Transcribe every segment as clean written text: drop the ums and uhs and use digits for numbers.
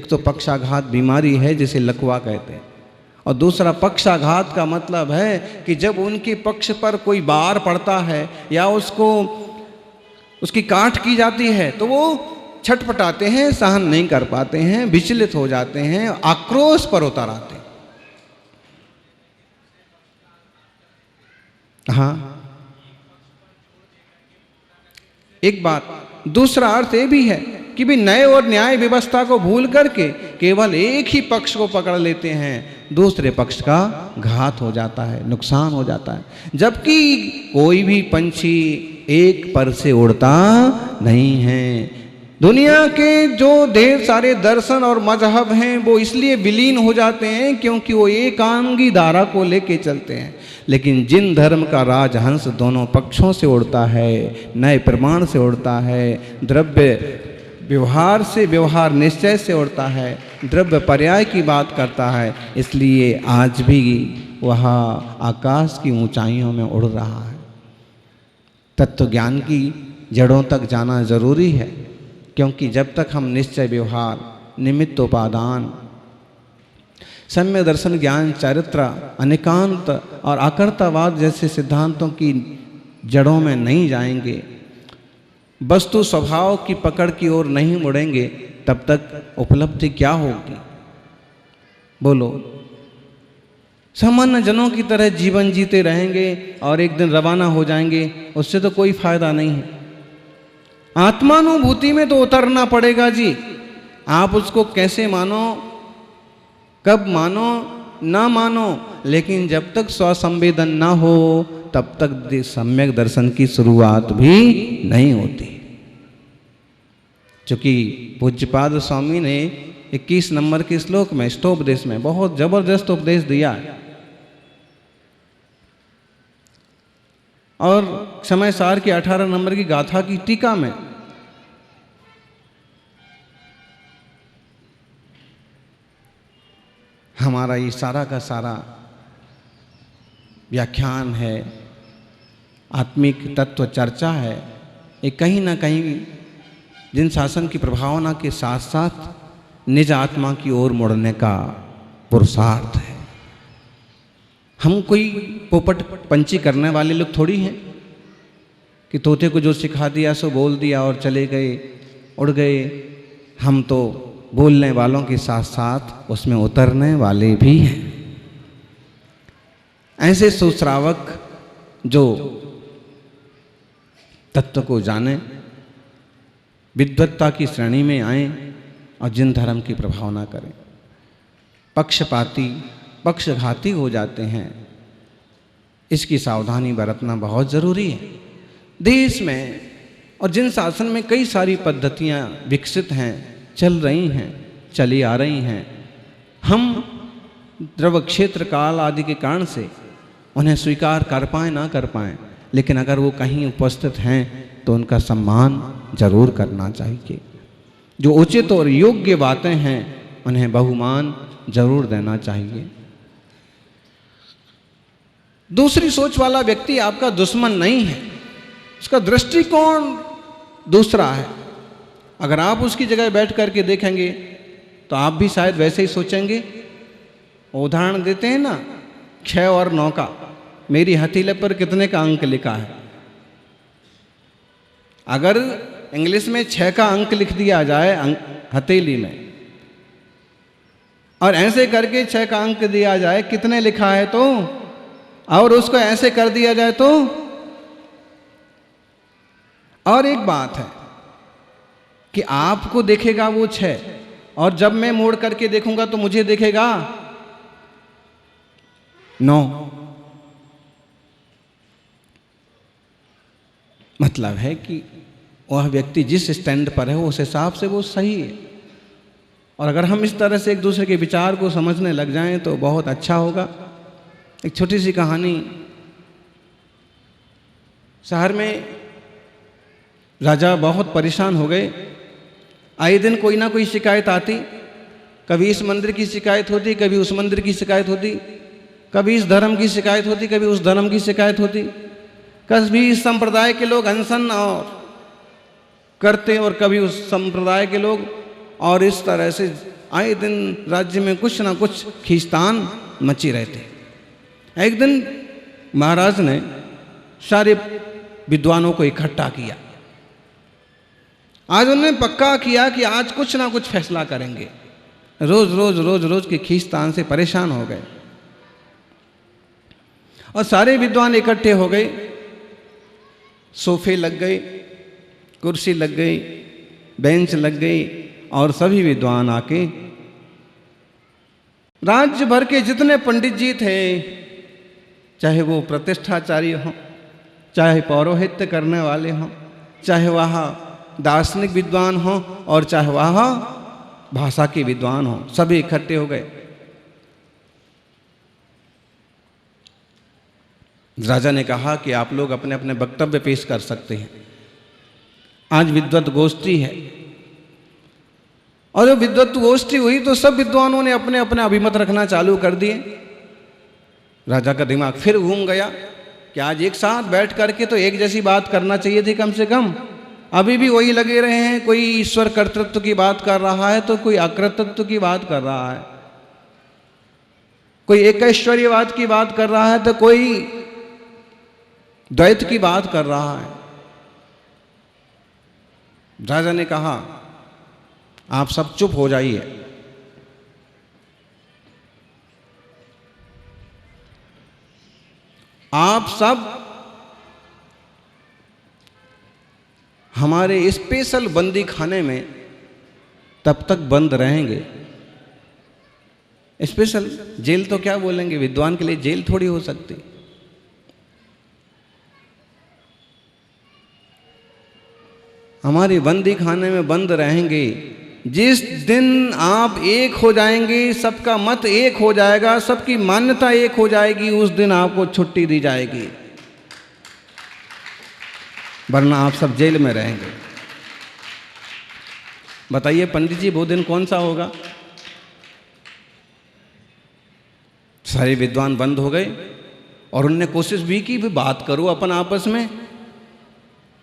एक तो पक्षाघात बीमारी है जिसे लकवा कहते हैं, और दूसरा पक्षाघात का मतलब है कि जब उनके पक्ष पर कोई बार पड़ता है या उसकी काट की जाती है तो वो छटपटाते हैं, सहन नहीं कर पाते हैं, विचलित हो जाते हैं, आक्रोश पर उतर आते हैं। हाँ, एक बात। दूसरा अर्थ ये भी है कि भी न्याय और न्याय व्यवस्था को भूल करके केवल एक ही पक्ष को पकड़ लेते हैं, दूसरे पक्ष का घात हो जाता है, नुकसान हो जाता है। जबकि कोई भी पंछी एक पर से उड़ता नहीं है। दुनिया के जो ढेर सारे दर्शन और मजहब हैं वो इसलिए विलीन हो जाते हैं क्योंकि वो एकांगी धारा को लेके चलते हैं। लेकिन जिन धर्म का राजहंस दोनों पक्षों से उड़ता है, नए प्रमाण से उड़ता है, द्रव्य व्यवहार से व्यवहार निश्चय से उड़ता है, द्रव्य पर्याय की बात करता है, इसलिए आज भी वह आकाश की ऊंचाइयों में उड़ रहा है। तत्व ज्ञान की जड़ों तक जाना जरूरी है, क्योंकि जब तक हम निश्चय व्यवहार, निमित्त उपादान, सम्य दर्शन, ज्ञान, चरित्र, अनेकांत और आकर्तावाद जैसे सिद्धांतों की जड़ों में नहीं जाएंगे, वस्तु स्वभाव की पकड़ की ओर नहीं मुड़ेंगे, तब तक उपलब्धि क्या होगी? बोलो। सामान्य जनों की तरह जीवन जीते रहेंगे और एक दिन रवाना हो जाएंगे, उससे तो कोई फायदा नहीं है। आत्मानुभूति में तो उतरना पड़ेगा जी। आप उसको कैसे मानो, कब मानो, ना मानो, लेकिन जब तक स्वसंवेदन ना हो तब तक सम्यक दर्शन की शुरुआत भी नहीं होती। क्योंकि पूज्यपाद स्वामी ने 21 नंबर के श्लोक में, ष्टोपदेश में बहुत जबरदस्त उपदेश दिया है। और समय सार की 18 नंबर की गाथा की टीका में हमारा ये सारा का सारा व्याख्यान है, आत्मिक तत्व चर्चा है। ये कहीं ना कहीं जिन शासन की प्रभावना के साथ साथ निज आत्मा की ओर मुड़ने का पुरुषार्थ है। हम कोई पोपट पंची करने वाले लोग थोड़ी हैं कि तोते को जो सिखा दिया सो बोल दिया और चले गए, उड़ गए। हम तो बोलने वालों के साथ साथ उसमें उतरने वाले भी हैं। ऐसे सुश्रावक जो तत्व को जाने, विद्वत्ता की श्रेणी में आए और जिन धर्म की प्रभावना करें। पक्षपाती, पक्षघाती हो जाते हैं, इसकी सावधानी बरतना बहुत जरूरी है। देश में और जिन शासन में कई सारी पद्धतियां विकसित हैं, चल रही हैं, चली आ रही हैं, हम द्रव क्षेत्र काल आदि के कारण से उन्हें स्वीकार कर पाएँ ना कर पाएँ, लेकिन अगर वो कहीं उपस्थित हैं तो उनका सम्मान जरूर करना चाहिए। जो उचित और योग्य बातें हैं उन्हें बहुमान जरूर देना चाहिए। दूसरी सोच वाला व्यक्ति आपका दुश्मन नहीं है, उसका दृष्टिकोण दूसरा है। अगर आप उसकी जगह बैठ करके देखेंगे तो आप भी शायद वैसे ही सोचेंगे। उदाहरण देते हैं ना, 6 और 9 का, मेरी हथेली पर कितने का अंक लिखा है। अगर इंग्लिश में 6 का अंक लिख दिया जाए हथेली में, और ऐसे करके 6 का अंक दिया जाए कितने लिखा है तो, और उसको ऐसे कर दिया जाए तो। और एक बात है कि आपको देखेगा वो 6, और जब मैं मोड़ करके देखूंगा तो मुझे देखेगा 9। मतलब है कि वह व्यक्ति जिस स्टैंड पर है उस हिसाब से वो सही है। और अगर हम इस तरह से एक दूसरे के विचार को समझने लग जाएं तो बहुत अच्छा होगा। एक छोटी सी कहानी। शहर में राजा बहुत परेशान हो गए। आए दिन कोई ना कोई शिकायत आती, कभी इस मंदिर की शिकायत होती, कभी उस मंदिर की शिकायत होती, कभी इस धर्म की शिकायत होती, कभी उस धर्म की शिकायत होती, कभी इस संप्रदाय के लोग अनशन और करते और कभी उस संप्रदाय के लोग और इस तरह से आए दिन राज्य में कुछ ना कुछ खींचतान मची रहते। एक दिन महाराज ने सारे विद्वानों को इकट्ठा किया। आज उन्होंने पक्का किया कि आज कुछ ना कुछ फैसला करेंगे। रोज की खींचतान से परेशान हो गए और सारे विद्वान इकट्ठे हो गए। सोफे लग गए, कुर्सी लग गई, बेंच लग गई और सभी विद्वान आके राज्य भर के जितने पंडित जी थे, चाहे वो प्रतिष्ठाचार्य हों, चाहे पौरोहित्य करने वाले हों, चाहे वह दार्शनिक विद्वान हों और चाहे वह भाषा के विद्वान हों, सभी इकट्ठे हो गए। राजा ने कहा कि आप लोग अपने अपने वक्तव्य पेश कर सकते हैं। आज विद्वत गोष्ठी है और जब विद्वत गोष्ठी हुई तो सब विद्वानों ने अपने अपने अभिमत रखना चालू कर दिए। राजा का दिमाग फिर घूम गया कि आज एक साथ बैठ करके तो एक जैसी बात करना चाहिए थी कम से कम। अभी भी वही लगे रहे हैं, कोई ईश्वर कर्तृत्व की बात कर रहा है तो कोई अकृतत्व की बात कर रहा है, कोई एकैश्वर्यवाद की बात कर रहा है तो कोई द्वैत की बात कर रहा है। राजा ने कहा आप सब चुप हो जाइए। आप सब हमारे स्पेशल बंदी खाने में तब तक बंद रहेंगे। स्पेशल जेल तो क्या बोलेंगे, विद्वान के लिए जेल थोड़ी हो सकती। हमारी बंदी खाने में बंद रहेंगे। जिस दिन आप एक हो जाएंगे, सबका मत एक हो जाएगा, सबकी मान्यता एक हो जाएगी, उस दिन आपको छुट्टी दी जाएगी, वरना आप सब जेल में रहेंगे। बताइए पंडित जी वो दिन कौन सा होगा? सारे विद्वान बंद हो गए और उनने कोशिश भी की भी बात करो अपन आपस में,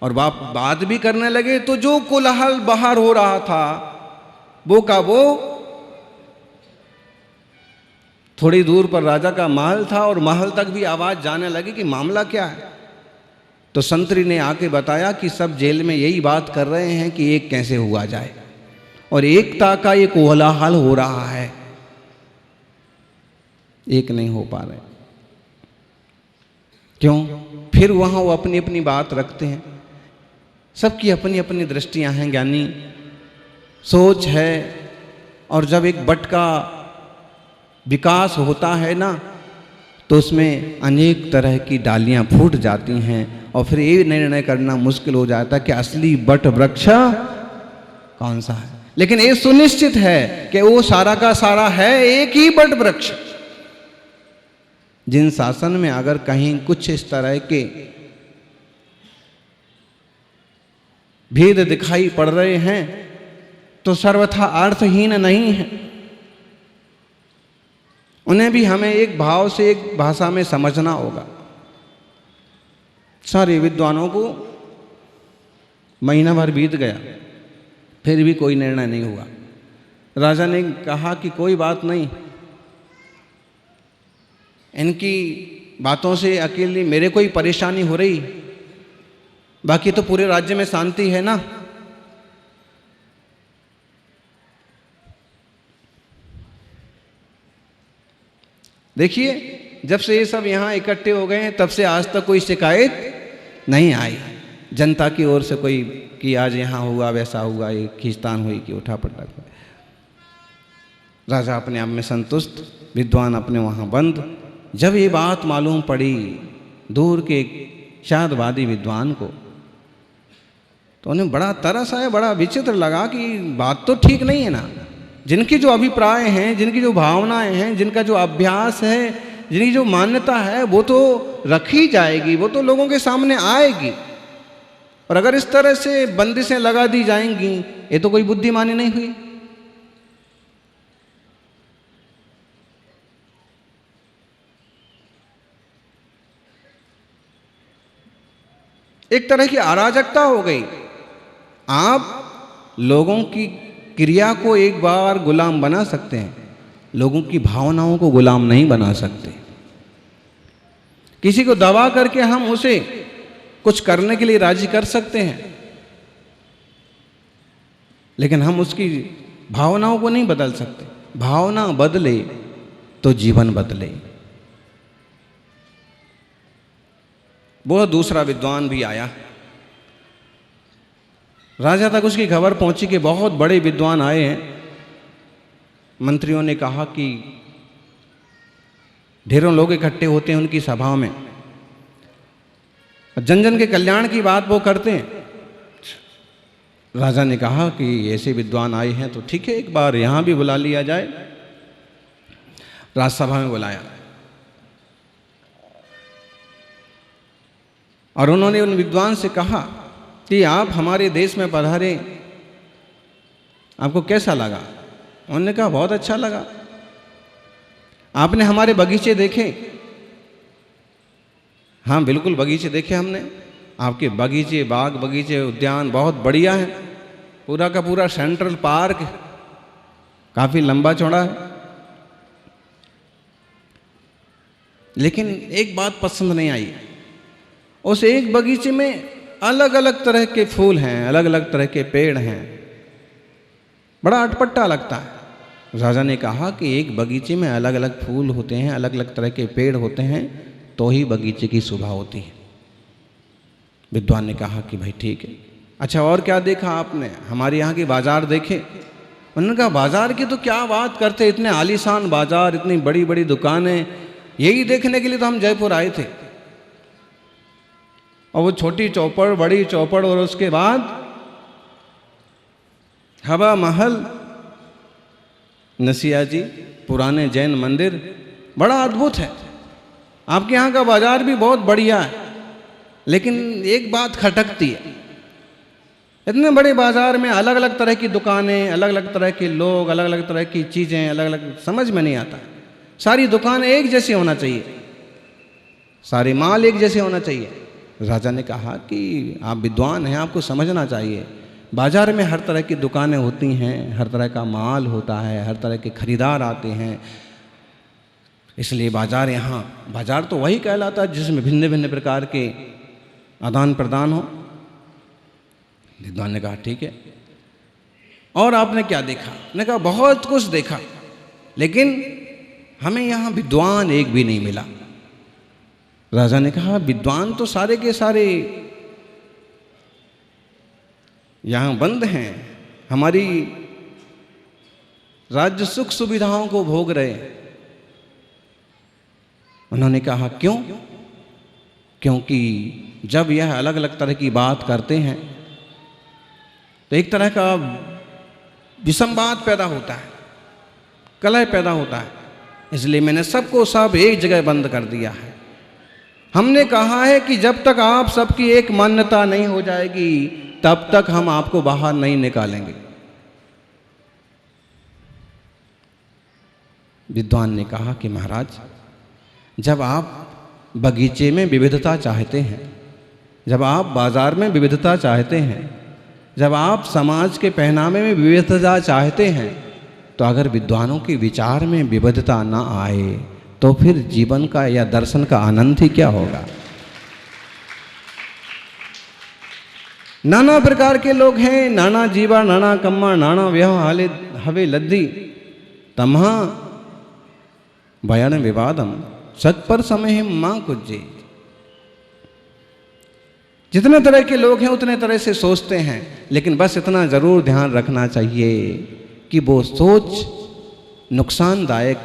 और बात भी करने लगे तो जो कोलाहल बाहर हो रहा था वो का वो थोड़ी दूर पर राजा का महल था और महल तक भी आवाज जाने लगी कि मामला क्या है। तो संतरी ने आके बताया कि सब जेल में यही बात कर रहे हैं कि एक कैसे हुआ जाए, और एकता का ये कोलाहल हो रहा है, एक नहीं हो पा रहे। क्यों? फिर वहां वो अपनी अपनी बात रखते हैं, सबकी अपनी अपनी दृष्टियां हैं, ज्ञानी सोच है। और जब एक बट का विकास होता है ना तो उसमें अनेक तरह की डालियां फूट जाती हैं और फिर ये निर्णय करना मुश्किल हो जाता है कि असली बट वृक्ष कौन सा है। लेकिन ये सुनिश्चित है कि वो सारा का सारा है एक ही बट वृक्ष। जिन शासन में अगर कहीं कुछ इस तरह के भेद दिखाई पड़ रहे हैं तो सर्वथा अर्थहीन नहीं है, उन्हें भी हमें एक भाव से एक भाषा में समझना होगा। सारे विद्वानों को महीना भर बीत गया, फिर भी कोई निर्णय नहीं हुआ। राजा ने कहा कि कोई बात नहीं, इनकी बातों से अकेली मेरे को ही परेशानी हो रही, बाकी तो पूरे राज्य में शांति है ना। देखिए जब से ये सब यहाँ इकट्ठे हो गए हैं तब से आज तक कोई शिकायत नहीं आई जनता की ओर से कोई कि आज यहाँ हुआ वैसा हुआ, ये खींचतान हुई कि उठा पटक हुआ। राजा अपने आप में संतुष्ट, विद्वान अपने वहाँ बंद। जब ये बात मालूम पड़ी दूर के शादवादी विद्वान को तो उन्हें बड़ा तरस आया, बड़ा विचित्र लगा कि बात तो ठीक नहीं है ना। जिनकी जो अभिप्राय हैं, जिनकी जो भावनाएं हैं, जिनका जो अभ्यास है, जिनकी जो मान्यता है वो तो रखी जाएगी, वो तो लोगों के सामने आएगी। और अगर इस तरह से बंदिशें लगा दी जाएंगी ये तो कोई बुद्धिमानी नहीं हुई। एक तरह की अराजकता हो गई। आप लोगों क्रिया को एक बार गुलाम बना सकते हैं, लोगों की भावनाओं को गुलाम नहीं बना सकते। किसी को दबा करके हम उसे कुछ करने के लिए राजी कर सकते हैं, लेकिन हम उसकी भावनाओं को नहीं बदल सकते। भावना बदले तो जीवन बदले। वो दूसरा विद्वान भी आया, राजा तक उसकी खबर पहुंची कि बहुत बड़े विद्वान आए हैं। मंत्रियों ने कहा कि ढेरों लोग इकट्ठे होते हैं उनकी सभा में, जन जन के कल्याण की बात वो करते हैं। राजा ने कहा कि ऐसे विद्वान आए हैं तो ठीक है, एक बार यहां भी बुला लिया जाए। राजसभा में बुलाया और उन्होंने उन विद्वान से कहा कि आप हमारे देश में पधारे, आपको कैसा लगा? उन्होंने कहा बहुत अच्छा लगा। आपने हमारे बगीचे देखे? हाँ बिल्कुल बगीचे देखे हमने। आपके बगीचे, बाग बगीचे, उद्यान बहुत बढ़िया है। पूरा का पूरा सेंट्रल पार्क काफी लंबा चौड़ा है। लेकिन एक बात पसंद नहीं आई, उस एक बगीचे में अलग अलग तरह के फूल हैं, अलग अलग तरह के पेड़ हैं, बड़ा अटपटा लगता है। राजा ने कहा कि एक बगीचे में अलग अलग फूल होते हैं, अलग अलग तरह के पेड़ होते हैं, तो ही बगीचे की शोभा होती है। विद्वान ने कहा कि भाई ठीक है। अच्छा और क्या देखा आपने? हमारे यहाँ की बाजार देखे? उन्होंने कहा बाजार की तो क्या बात करते, इतने आलीशान बाजार, इतनी बड़ी बड़ी दुकानें, यही देखने के लिए तो हम जयपुर आए थे। और वो छोटी चौपड़, बड़ी चौपड़, और उसके बाद हवा महल, नसिया जी, पुराने जैन मंदिर, बड़ा अद्भुत है। आपके यहाँ का बाजार भी बहुत बढ़िया है, लेकिन एक बात खटकती है, इतने बड़े बाजार में अलग अलग तरह की दुकानें, अलग अलग तरह के लोग, अलग अलग तरह की चीज़ें, अलग अलग, समझ में नहीं आता। सारी दुकानें एक जैसे होना चाहिए, सारे माल एक जैसे होना चाहिए। राजा ने कहा कि आप विद्वान हैं, आपको समझना चाहिए, बाजार में हर तरह की दुकानें होती हैं, हर तरह का माल होता है, हर तरह के खरीदार आते हैं, इसलिए बाजार, यहाँ बाजार तो वही कहलाता है जिसमें भिन्न भिन्न प्रकार के आदान प्रदान हो। विद्वान ने कहा ठीक है। और आपने क्या देखा? ने कहा बहुत कुछ देखा, लेकिन हमें यहाँ विद्वान एक भी नहीं मिला। राजा ने कहा विद्वान तो सारे के सारे यहाँ बंद हैं, हमारी राज्य सुख सुविधाओं को भोग रहे हैं। उन्होंने कहा क्यों? क्योंकि जब यह अलग अलग तरह की बात करते हैं तो एक तरह का विसंवाद पैदा होता है, कलह पैदा होता है, इसलिए मैंने सबको सब एक जगह बंद कर दिया है। हमने कहा है कि जब तक आप सबकी एक मान्यता नहीं हो जाएगी तब तक हम आपको बाहर नहीं निकालेंगे। विद्वान ने कहा कि महाराज, जब आप बगीचे में विविधता चाहते हैं, जब आप बाजार में विविधता चाहते हैं, जब आप समाज के पहनावे में विविधता चाहते हैं, तो अगर विद्वानों के विचार में विविधता ना आए तो फिर जीवन का या दर्शन का आनंद ही क्या होगा। नाना प्रकार के लोग हैं, नाना जीवा, नाना कम्मा, नाना व्यह हाले हवे लद्दी तम्हा भयन विवादम सत्पर समय मां कुज्जे। जितने तरह के लोग हैं उतने तरह से सोचते हैं, लेकिन बस इतना जरूर ध्यान रखना चाहिए कि वो सोच नुकसानदायक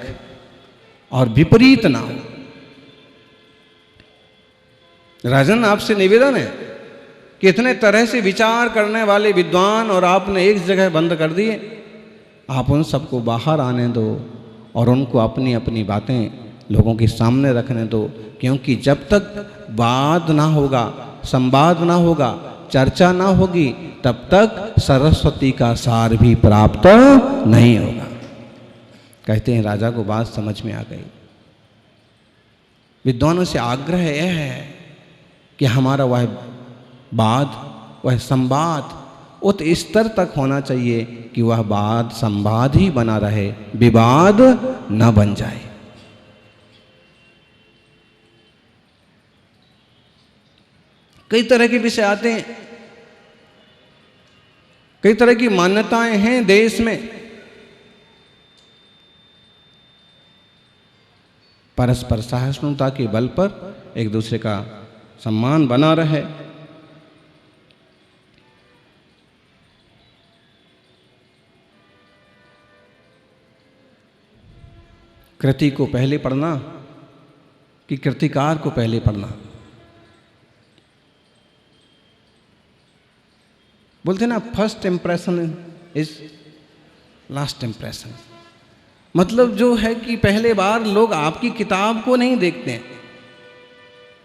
और विपरीत ना हो। राजन, आपसे निवेदन है कि इतने तरह से विचार करने वाले विद्वान और आपने एक जगह बंद कर दिए, आप उन सबको बाहर आने दो और उनको अपनी अपनी बातें लोगों के सामने रखने दो, क्योंकि जब तक वाद ना होगा, संवाद ना होगा, चर्चा ना होगी, तब तक सरस्वती का सार भी प्राप्त नहीं होगा। कहते हैं राजा को बात समझ में आ गई। विद्वानों से आग्रह यह है कि हमारा वह वाद, वह संवाद उत स्तर तक होना चाहिए कि वह वाद संवाद ही बना रहे, विवाद न बन जाए। कई तरह के विषय आते हैं, कई तरह की मान्यताएं हैं देश में। परस्पर सहिष्णुता के बल पर एक दूसरे का सम्मान बना रहे। कृति को पहले पढ़ना कि कृतिकार को पहले पढ़ना। बोलते ना, first impression is last impression. मतलब जो है कि पहले बार लोग आपकी किताब को नहीं देखते हैं,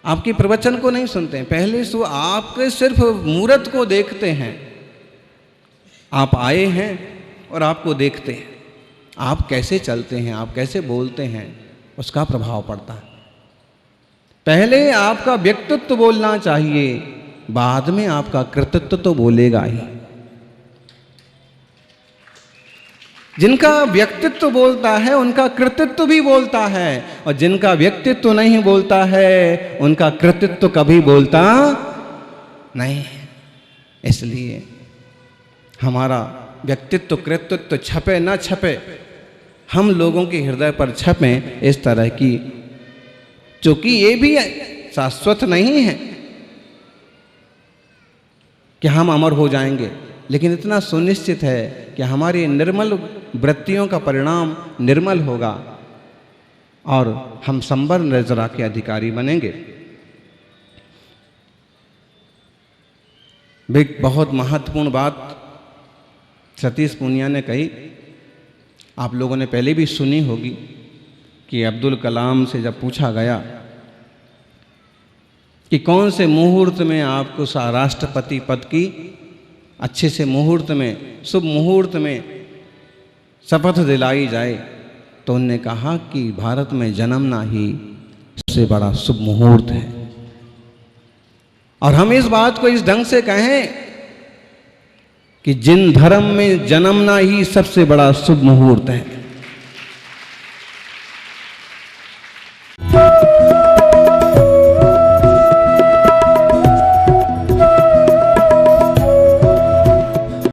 आपके प्रवचन को नहीं सुनते हैं, पहले तो आपके सिर्फ मूर्त को देखते हैं। आप आए हैं और आपको देखते हैं, आप कैसे चलते हैं, आप कैसे बोलते हैं, उसका प्रभाव पड़ता है। पहले आपका व्यक्तित्व बोलना चाहिए, बाद में आपका कृतित्व तो बोलेगा ही। जिनका व्यक्तित्व बोलता है उनका कृतित्व भी बोलता है, और जिनका व्यक्तित्व नहीं बोलता है उनका कृतित्व कभी बोलता नहीं है। इसलिए हमारा व्यक्तित्व कृतित्व छपे ना छपे, हम लोगों के हृदय पर छपे इस तरह की, क्योंकि ये भी शाश्वत नहीं है कि हम अमर हो जाएंगे, लेकिन इतना सुनिश्चित है कि हमारी निर्मल वृत्तियों का परिणाम निर्मल होगा और हम संबर नजरा के अधिकारी बनेंगे। एक बहुत महत्वपूर्ण बात सतीश पूनिया ने कही, आप लोगों ने पहले भी सुनी होगी कि अब्दुल कलाम से जब पूछा गया कि कौन से मुहूर्त में आपको राष्ट्रपति पद की अच्छे से मुहूर्त में, शुभ मुहूर्त में शपथ दिलाई जाए, तो उन्होंने कहा कि भारत में जन्मना ही सबसे बड़ा शुभ मुहूर्त है। और हम इस बात को इस ढंग से कहें कि जिन धर्म में जन्मना ही सबसे बड़ा शुभ मुहूर्त है।